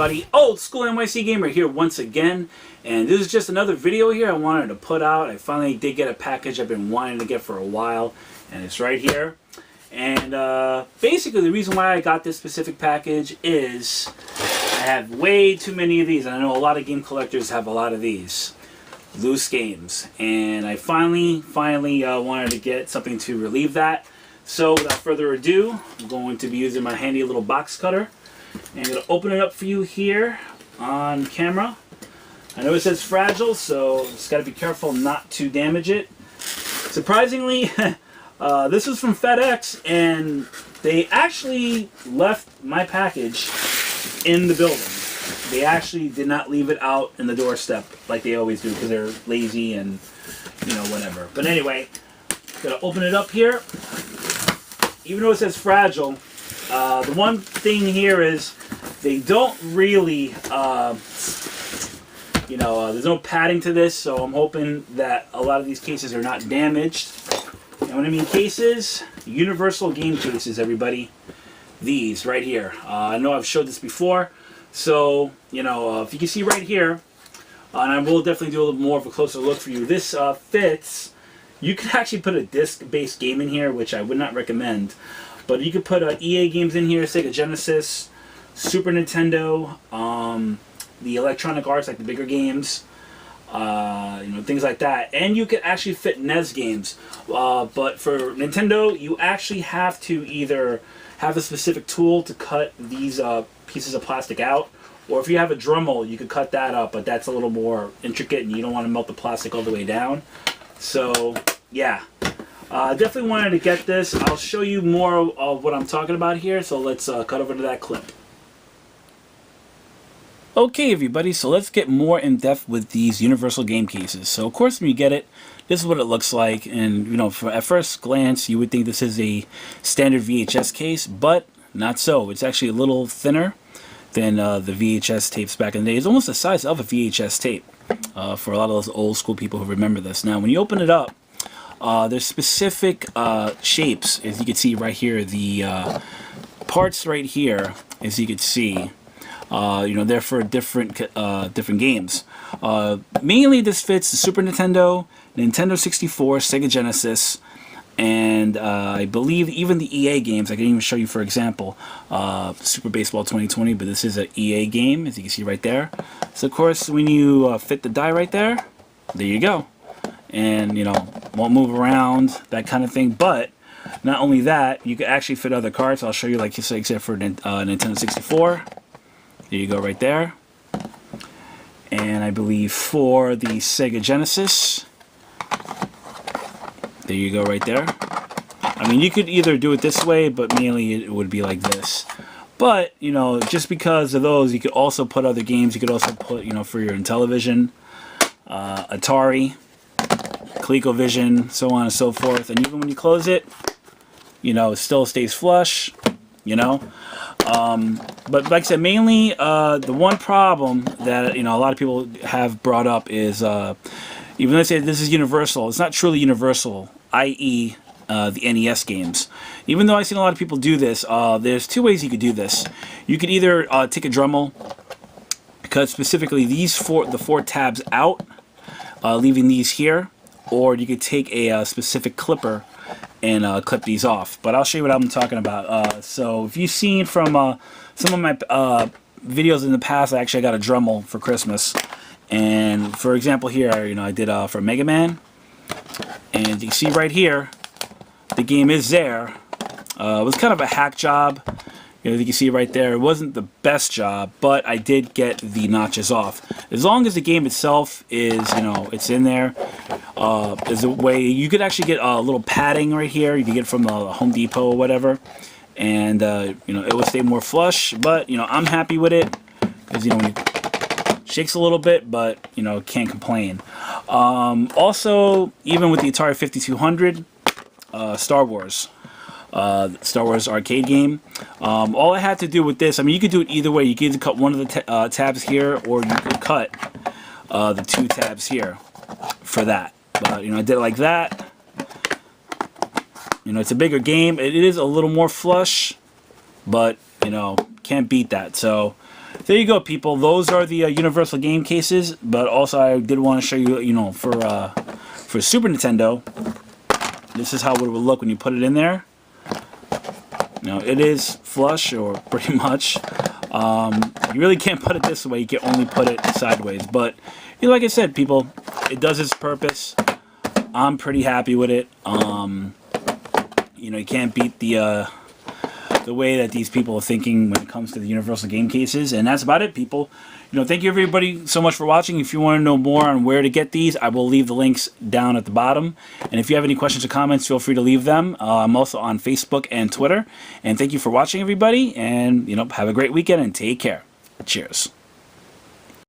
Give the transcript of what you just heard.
everybody, OldSchoolNYCGamer here once again, and this is just another video here I wanted to put out. I finally did get a package I've been wanting to get for a while, and it's right here. And basically the reason why I got this specific package is I have way too many of these, and I know a lot of game collectors have a lot of these loose games, and I finally wanted to get something to relieve that. So without further ado, I'm going to be using my handy little box cutter. And I'm going to open it up for you here on camera. I know it says fragile, so just got to be careful not to damage it. Surprisingly, this was from FedEx, and they actually left my package in the building. They actually did not leave it out in the doorstep like they always do because they're lazy and, you know, whatever. But anyway, got to open it up here. Even though it says fragile, the one thing here is they don't really, there's no padding to this, so I'm hoping that a lot of these cases are not damaged. And when I mean cases, universal game cases, everybody. These right here. I know I've showed this before, so, if you can see right here, and I will definitely do a little more of a closer look for you, this fits. You could actually put a disc-based game in here, which I would not recommend. But you could put EA games in here, Sega Genesis, Super Nintendo, the Electronic Arts, like the bigger games, things like that. And you could actually fit NES games. But for Nintendo, you actually have to either have a specific tool to cut these pieces of plastic out, or if you have a Dremel, you could cut that up, but that's a little more intricate and you don't want to melt the plastic all the way down. So, yeah. Definitely wanted to get this. I'll show you more of what I'm talking about here, so let's cut over to that clip. Okay, everybody, so let's get more in depth with these universal game cases. So, of course, when you get it, this is what it looks like. And, at first glance, you would think this is a standard VHS case, but not so. It's actually a little thinner than the VHS tapes back in the day. It's almost the size of a VHS tape. For a lot of those old school people who remember this. Now, when you open it up, there's specific shapes, as you can see right here. The parts right here, as you can see, they're for different games. Mainly, this fits the Super Nintendo, Nintendo 64, Sega Genesis, and I believe even the EA games. I can even show you, for example, Super Baseball 2020, but this is an EA game, as you can see right there. So, of course, when you fit the die right there you go. And, won't move around, that kind of thing. But, not only that, you can actually fit other cards. I'll show you, like you say, except for Nintendo 64. There you go right there. And I believe for the Sega Genesis, there you go right there. I mean, you could either do it this way, but mainly it would be like this. But, just because of those, you could also put other games. You could also put, for your Intellivision, Atari, ColecoVision, so on and so forth. And even when you close it, it still stays flush, But like I said, mainly the one problem that, a lot of people have brought up is, even though they say this is universal, it's not truly universal, i.e., the NES games. Even though I've seen a lot of people do this, there's two ways you could do this. You could either take a Dremel, cut specifically the four tabs out, leaving these here, or you could take a specific clipper and clip these off. But I'll show you what I'm talking about. So if you've seen from some of my videos in the past, I got a Dremel for Christmas. And for example here, I did for Mega Man. And you can see right here, the game is there. It was kind of a hack job. You can see right there, it wasn't the best job, but I did get the notches off. As long as the game itself is, it's in there, there's a way, you could actually get a little padding right here. You can get it from Home Depot or whatever. And, it would stay more flush, but, I'm happy with it. Because, when it shakes a little bit, but, can't complain. Also, even with the Atari 5200, Star Wars arcade game. All I had to do with this, you could do it either way. You could either cut one of the tabs here, or you could cut the two tabs here for that. But, I did it like that. It's a bigger game. It is a little more flush, but, can't beat that. So, there you go, people. Those are the universal game cases. But also, I did want to show you, for Super Nintendo, this is how it would look when you put it in there. Now, it is flush, or pretty much. You really can't put it this way. You can only put it sideways. But, like I said, people, it does its purpose. I'm pretty happy with it. You can't beat the way that these people are thinking when it comes to the universal game cases. And that's about it, people. Thank you everybody so much for watching. If you want to know more on where to get these, I will leave the links down at the bottom. And if you have any questions or comments, feel free to leave them. I'm also on Facebook and Twitter. And thank you for watching, everybody. And, have a great weekend and take care. Cheers.